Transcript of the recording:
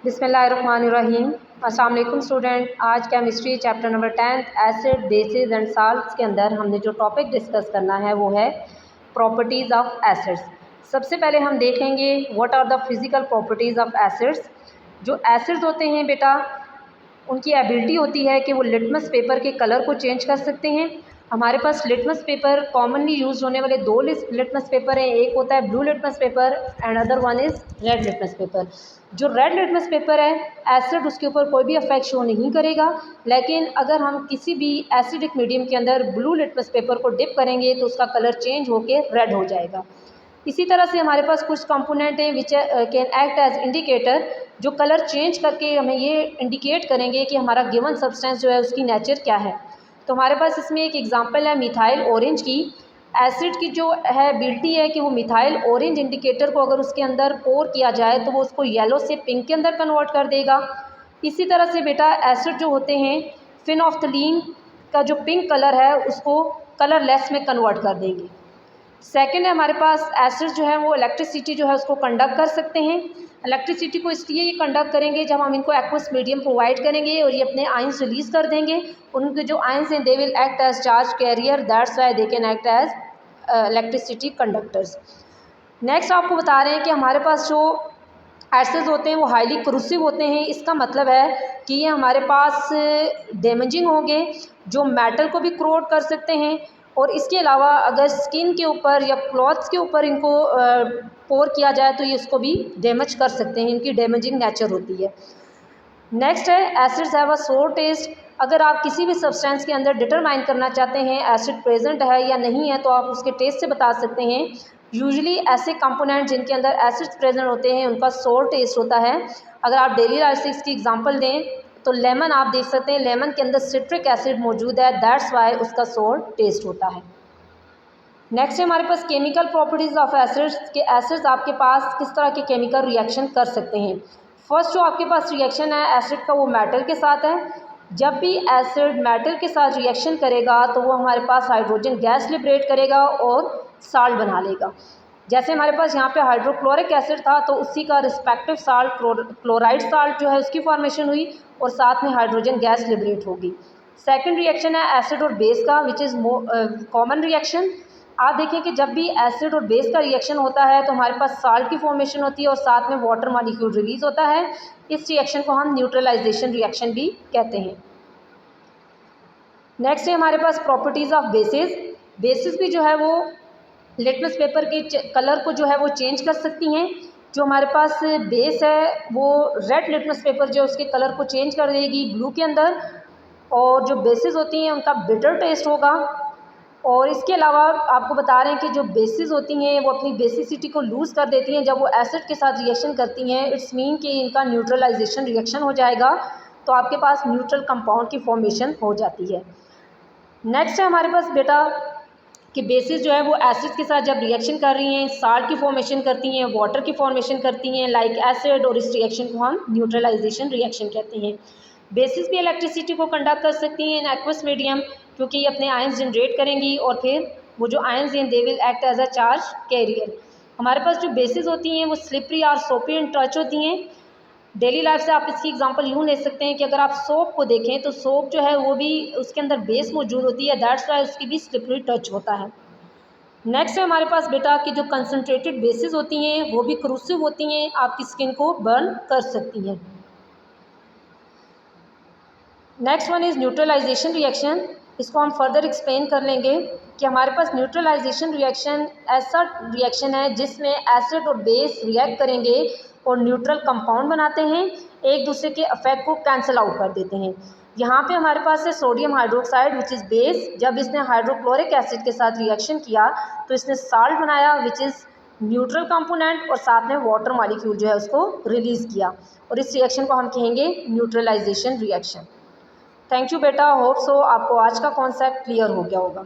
बिस्मिल्लाहिर्रहमानिर्रहीम। अस्सलाम वालेकुम स्टूडेंट। आज chemistry chapter number 10 acid basis and salts के अंदर हमने जो टॉपिक डिस्कस करना है वो है प्रॉपर्टीज़ ऑफ एसिड्स। सबसे पहले हम देखेंगे what are the physical properties of acids. जो एसिड्स होते हैं बेटा, उनकी एबिलिटी होती है कि वो लिटमस पेपर के कलर को चेंज कर सकते हैं। हमारे पास लिटमस पेपर कॉमनली यूज होने वाले दो लिटमस पेपर हैं। एक होता है blue litmus paper and other one is red litmus paper. जो रेड लिटमस पेपर है, एसिड उसके ऊपर कोई भी इफेक्ट शो नहीं करेगा, लेकिन अगर हम किसी भी एसिडिक मीडियम के अंदर ब्लू लिटमस पेपर को डिप करेंगे तो उसका कलर चेंज होकर रेड हो जाएगा। इसी तरह से हमारे पास कुछ कंपोनेंट हैं which can act as indicator, जो कलर चेंज करके हमें ये इंडिकेट करेंगे कि हमारा गिवन सब्सटेंस जो है उसकी नेचर क्या है। तो हमारे पास इसमें एक एग्जांपल है मिथाइल ऑरेंज की। एसिड की जो है एबिलिटी है कि वो मिथाइल ऑरेंज इंडिकेटर को अगर उसके अंदर पोर किया जाए तो वो उसको येलो से पिंक के अंदर कन्वर्ट कर देगा। इसी तरह से बेटा एसिड जो होते हैं फिनोफ्थलीन का जो पिंक कलर है उसको कलरलेस में कन्वर्ट कर देंगे। सेकंड है हमारे पास एसिड जो है वो इलेक्ट्रिसिटी जो है उसको कंडक्ट कर सकते हैं। इलेक्ट्रिसिटी को इसलिए ये कंडक्ट करेंगे जब हम इनको एक्वस मीडियम प्रोवाइड करेंगे और ये अपने आयंस रिलीज़ कर देंगे। उनके जो आयंस हैं they will act as charge carrier, that's why they can act as electricity conductors. Next आपको बता रहे हैं कि हमारे पास जो एसिड्स होते हैं वो हाईली क्रूसिव होते हैं। इसका मतलब है कि ये हमारे पास डैमेजिंग होंगे, जो मेटल को भी क्रोड कर सकते हैं, और इसके अलावा अगर स्किन के ऊपर या क्लॉथ्स के ऊपर इनको पोर किया जाए तो ये उसको भी डैमेज कर सकते हैं। इनकी डैमेजिंग नेचर होती है। नेक्स्ट है एसिड्स हैव अ सोर टेस्ट। अगर आप किसी भी सब्सटेंस के अंदर डिटरमाइन करना चाहते हैं एसिड प्रेजेंट है या नहीं है तो आप उसके टेस्ट से बता सकते हैं। यूजुअली ऐसे कंपोनेंट जिनके अंदर एसिड्स प्रेजेंट होते हैं उनका सोर टेस्ट होता है। अगर आप डेली लाइफ से इसकी एग्जांपल दें तो लेमन आप देख सकते हैं, लेमन के अंदर सिट्रिक एसिड मौजूद है, दैट्स वाई उसका सोर टेस्ट होता है। नेक्स्ट है हमारे पास केमिकल प्रॉपर्टीज़ ऑफ एसिड्स के एसिड्स आपके पास किस तरह के केमिकल रिएक्शन कर सकते हैं। फर्स्ट जो आपके पास रिएक्शन है एसिड का वो मेटल के साथ है। जब भी एसिड मेटल के साथ रिएक्शन करेगा तो वो हमारे पास हाइड्रोजन गैस लिबरेट करेगा और साल्ट बना लेगा। जैसे हमारे पास यहाँ पे हाइड्रोक्लोरिक एसिड था तो उसी का रिस्पेक्टिव साल्ट क्लोराइड साल्ट जो है उसकी फॉर्मेशन हुई और साथ में हाइड्रोजन गैस लिबरेट होगी। सेकंड रिएक्शन है एसिड और बेस का, विच इज़ कॉमन रिएक्शन। आप देखें कि जब भी एसिड और बेस का रिएक्शन होता है तो हमारे पास साल्ट की फॉर्मेशन होती है और साथ में वाटर मॉलिक्यूल रिलीज होता है। इस रिएक्शन को हम न्यूट्रलाइजेशन रिएक्शन भी कहते हैं। नेक्स्ट है हमारे पास प्रॉपर्टीज़ ऑफ बेसिस। बेसिस भी जो है वो लिटमस पेपर के कलर को जो है वो चेंज कर सकती हैं। जो हमारे पास बेस है वो रेड लिटमस पेपर जो उसके कलर को चेंज कर देगी ब्लू के अंदर, और जो बेसिस होती हैं उनका बिटर टेस्ट होगा। और इसके अलावा आपको बता रहे हैं कि जो बेसिस होती हैं वो अपनी बेसिसिटी को लूज़ कर देती हैं जब वो एसिड के साथ रिएक्शन करती हैं। इट्स मीन कि इनका न्यूट्रलाइजेशन रिएक्शन हो जाएगा तो आपके पास न्यूट्रल कंपाउंड की फॉर्मेशन हो जाती है। नेक्स्ट है हमारे पास बेटा कि बेसिस जो है वो एसिड के साथ जब रिएक्शन कर रही हैं साल्ट की फॉर्मेशन करती हैं, वाटर की फॉर्मेशन करती हैं लाइक एसिड, और इस रिएक्शन को हम न्यूट्रलाइजेशन रिएक्शन कहते हैं। बेसिस भी इलेक्ट्रिसिटी को कंडक्ट कर सकती हैं इन एक्वस मीडियम, क्योंकि ये अपने आयंस जनरेट करेंगी और फिर वो जो आयंस हैं they will act as a charge carrier. हमारे पास जो बेसिस होती हैं वो स्लिपरी और सोपी इन टच होती हैं। डेली लाइफ से आप इसकी एग्जांपल यूँ ले सकते हैं कि अगर आप सोप को देखें तो सोप जो है वो भी उसके अंदर बेस मौजूद होती है, दैट्स वाई उसकी भी स्लिपरी टच होता है। नेक्स्ट है हमारे पास बेटा कि जो कंसनट्रेटेड बेसिस होती हैं वो भी क्रूसिव होती हैं, आपकी स्किन को बर्न कर सकती हैं। Next one is neutralisation reaction. इसको हम फर्दर एक्सप्लेन कर लेंगे कि हमारे पास न्यूट्रलाइजेशन रिएक्शन ऐसा रिएक्शन है जिसमें एसिड और बेस रिएक्ट करेंगे और न्यूट्रल कंपाउंड बनाते हैं, एक दूसरे के इफेक्ट को कैंसिल आउट कर देते हैं। यहाँ पे हमारे पास है sodium hydroxide which is base. जब इसने हाइड्रोक्लोरिक एसिड के साथ रिएक्शन किया तो इसने साल्ट बनाया विच इज़ न्यूट्रल कंपोनेंट, और साथ में वाटर मॉलिक्यूल जो है उसको रिलीज़ किया, और इस रिएक्शन को हम कहेंगे न्यूट्रलाइजेशन रिएक्शन। थैंक यू बेटा, होप सो आपको आज का कॉन्सेप्ट क्लियर हो गया होगा।